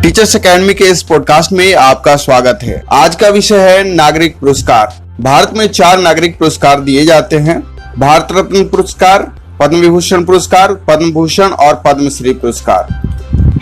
Teachers academy के इस podcast में आपका स्वागत है। आज का विषय है नागरिक पुरस्कार। भारत में 4 नागरिक पुरस्कार दिए जाते हैं: भारत रत्न पुरस्कार, पद्म विभूषण पुरस्कार, पद्म भूषण और पद्मश्री पुरस्कार।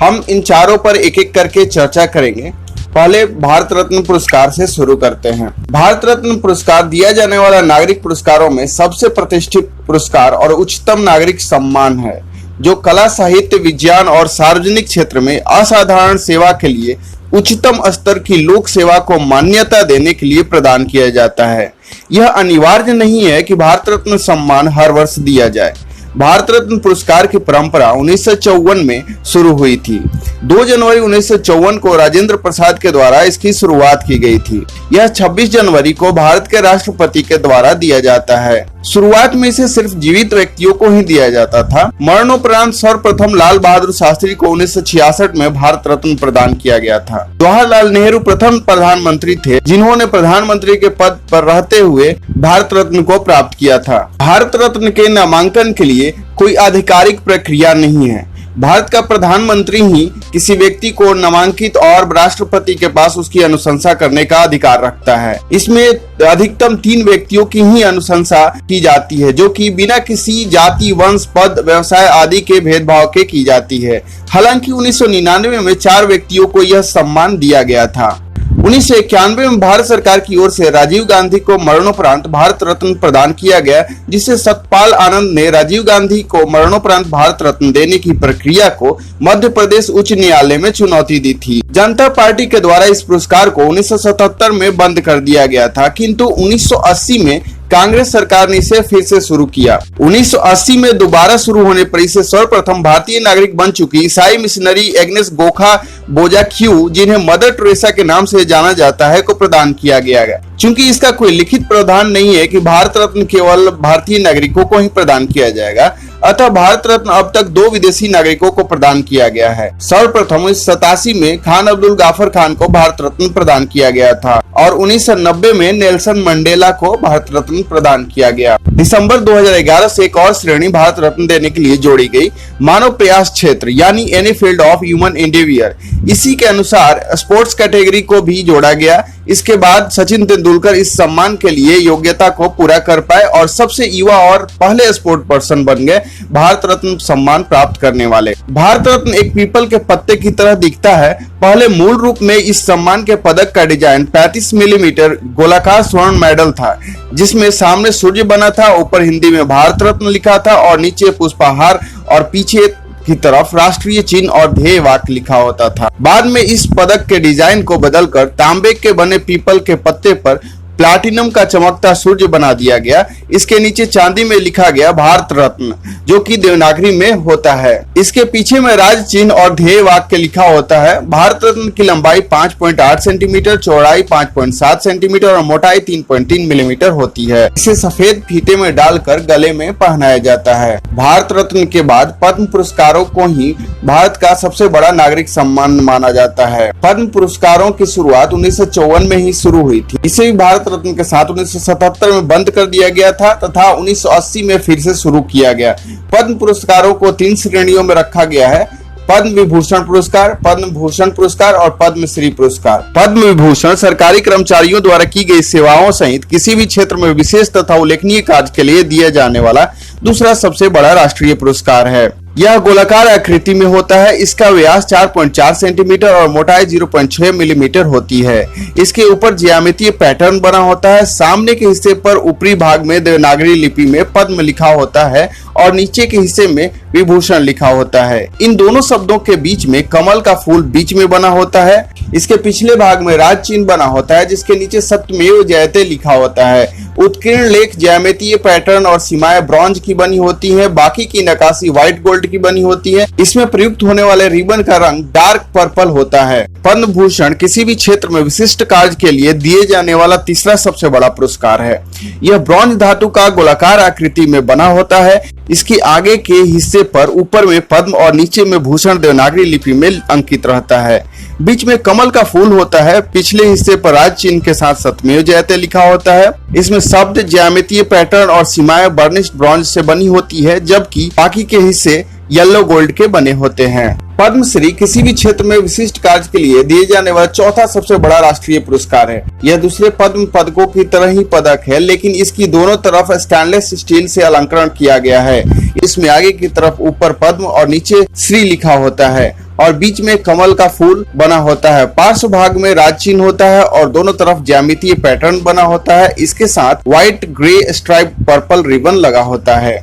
हम इन चारों पर एक एक करके चर्चा करेंगे। पहले भारत रत्न पुरस्कार से शुरू करते हैं। भारत रत्न पुरस्कार दिया जाने वाला नागरिक पुरस्कारों में सबसे प्रतिष्ठित पुरस्कार और उच्चतम नागरिक सम्मान है, जो कला, साहित्य, विज्ञान और सार्वजनिक क्षेत्र में असाधारण सेवा के लिए उच्चतम स्तर की लोक सेवा को मान्यता देने के लिए प्रदान किया जाता है। यह अनिवार्य नहीं है कि भारत रत्न सम्मान हर वर्ष दिया जाए। भारत रत्न पुरस्कार की परंपरा 1954 में शुरू हुई थी। 2 जनवरी 1954 को राजेंद्र प्रसाद के द्वारा इसकी शुरुआत की गई थी। यह 26 जनवरी को भारत के राष्ट्रपति के द्वारा दिया जाता है। शुरुआत में इसे सिर्फ जीवित व्यक्तियों को ही दिया जाता था। मरणोपरांत सर्वप्रथम लाल बहादुर शास्त्री को 1966 में भारत रत्न प्रदान किया गया था। जवाहरलाल नेहरू प्रथम प्रधानमंत्री थे जिन्होंने प्रधानमंत्री के पद पर रहते हुए भारत रत्न को प्राप्त किया था। भारत रत्न के नामांकन के लिए कोई आधिकारिक प्रक्रिया नहीं है। भारत का प्रधानमंत्री ही किसी व्यक्ति को नामांकित और राष्ट्रपति के पास उसकी अनुशंसा करने का अधिकार रखता है। इसमें अधिकतम 3 व्यक्तियों की ही अनुशंसा की जाती है, जो कि बिना किसी जाति, वंश, पद, व्यवसाय आदि के भेदभाव के की जाती है। हालांकि 1999 में 4 व्यक्तियों को यह सम्मान दिया गया था। 1991 में भारत सरकार की ओर से राजीव गांधी को मरणोपरांत भारत रत्न प्रदान किया गया, जिससे सतपाल आनंद ने राजीव गांधी को मरणोपरांत भारत रत्न देने की प्रक्रिया को मध्य प्रदेश उच्च न्यायालय में चुनौती दी थी। जनता पार्टी के द्वारा इस पुरस्कार को 1977 में बंद कर दिया गया था, किंतु 1980 में कांग्रेस सरकार ने इसे फिर से शुरू किया। 1980 में दोबारा शुरू होने पर इसे सर्वप्रथम भारतीय नागरिक बन चुकी ईसाई मिशनरी एग्नेस गोखा बोजाक्यू, जिन्हें मदर टेरेसा के नाम से जाना जाता है, को प्रदान किया गया। चूंकि इसका कोई लिखित प्रावधान नहीं है कि भारत रत्न केवल भारतीय नागरिकों को ही प्रदान किया जाएगा, अतः भारत रत्न अब तक 2 विदेशी नागरिकों को प्रदान किया गया है। सर्वप्रथम 1987 में खान अब्दुल गाफर खान को भारत रत्न प्रदान किया गया था और 1990 में नेल्सन मंडेला को भारत रत्न प्रदान किया गया। दिसंबर 2011 से एक और श्रेणी भारत रत्न देने के लिए जोड़ी गई, मानव प्रयास क्षेत्र, यानी एनी फील्ड ऑफ ह्यूमन एंडेवियर। इसी के अनुसार स्पोर्ट्स कैटेगरी को भी जोड़ा गया। इसके बाद सचिन तेंदुलकर इस सम्मान के लिए योग्यता को पूरा कर पाए और सबसे युवा और पहले स्पोर्ट पर्सन बन गए भारत रत्न सम्मान प्राप्त करने वाले। भारत रत्न एक पीपल के पत्ते की तरह दिखता है। पहले मूल रूप में इस सम्मान के पदक का डिजाइन 35 मिलीमीटर गोलाकार स्वर्ण मेडल था, जिसमें सामने सूर्य बना था, ऊपर हिंदी में भारत रत्न लिखा था और नीचे पुष्पहार और पीछे की तरफ राष्ट्रीय चिन्ह और ध्येय वाक्य लिखा होता था। बाद में इस पदक के डिजाइन को बदलकर तांबे के बने पीपल के पत्ते पर प्लाटिनम का चमकता सूर्य बना दिया गया। इसके नीचे चांदी में लिखा गया भारत रत्न, जो कि देवनागरी में होता है। इसके पीछे में राज चिन्ह और ध्येय वाक्य लिखा होता है। भारत रत्न की लंबाई 5.8 सेंटीमीटर, चौड़ाई 5.7 सेंटीमीटर और मोटाई 3.3 मिलीमीटर होती है। इसे सफेद फीते में डालकर गले में पहनाया जाता है। भारत रत्न के बाद पद्म पुरस्कारों को ही भारत का सबसे बड़ा नागरिक सम्मान माना जाता है। पद्म पुरस्कारों की शुरुआत 1954 में ही शुरू हुई थी। इसे भी भारत रत्न के साथ 1977 में बंद कर दिया गया था तथा 1980 में फिर से शुरू किया गया। पद्म पुरस्कारों को 3 श्रेणियों में रखा गया है: पद्म विभूषण पुरस्कार, पद्म भूषण पुरस्कार और पद्मश्री पुरस्कार। पद्म विभूषण सरकारी कर्मचारियों द्वारा की गई सेवाओं सहित किसी भी क्षेत्र में विशेष तथा उल्लेखनीय कार्य के लिए दिया जाने वाला दूसरा सबसे बड़ा राष्ट्रीय पुरस्कार है। यह गोलाकार आकृति में होता है। इसका व्यास 4.4 सेंटीमीटर और मोटाई 0.6 मिलीमीटर होती है। इसके ऊपर ज्यामितीय पैटर्न बना होता है। सामने के हिस्से पर ऊपरी भाग में देवनागरी लिपि में पद्म लिखा होता है और नीचे के हिस्से में विभूषण लिखा होता है। इन दोनों शब्दों के बीच में कमल का फूल बीच में बना होता है। इसके पिछले भाग में राज चिन्ह बना होता है, जिसके नीचे सत्यमेव जयते लिखा होता है। उत्कीर्ण लेख, ज्यामितीय पैटर्न और सीमाएं ब्रॉन्ज की बनी होती है। बाकी की नक्काशी व्हाइट गोल्ड की बनी होती है। इसमें प्रयुक्त होने वाले रिबन का रंग डार्क पर्पल होता है। पद्म भूषण किसी भी क्षेत्र में विशिष्ट कार्य के लिए दिए जाने वाला तीसरा सबसे बड़ा पुरस्कार है। यह ब्रॉन्ज धातु का गोलाकार आकृति में बना होता है। इसके आगे के हिस्से पर ऊपर में पद्म और नीचे में भूषण देवनागरी लिपि में अंकित रहता है। बीच में कमल का फूल होता है। पिछले हिस्से पर राज चिन्ह के साथ सत्यमेव जयते लिखा होता है। इसमें शब्द, ज्यामितीय पैटर्न और सीमाएं बर्निश्ड ब्रॉन्ज से बनी होती है, जबकि बाकी के हिस्से येलो गोल्ड के बने होते हैं। पद्मश्री किसी भी क्षेत्र में विशिष्ट कार्य के लिए दिए जाने वाला चौथा सबसे बड़ा राष्ट्रीय पुरस्कार है। यह दूसरे पद्म पदकों की तरह ही पदक है, लेकिन इसकी दोनों तरफ स्टेनलेस स्टील से अलंकरण किया गया है। इसमें आगे की तरफ ऊपर पद्म और नीचे श्री लिखा होता है और बीच में कमल का फूल बना होता है। पार्श्व भाग में राज चिन्ह होता है और दोनों तरफ ज्यामितीय पैटर्न बना होता है। इसके साथ white grey stripe purple ribbon लगा होता है।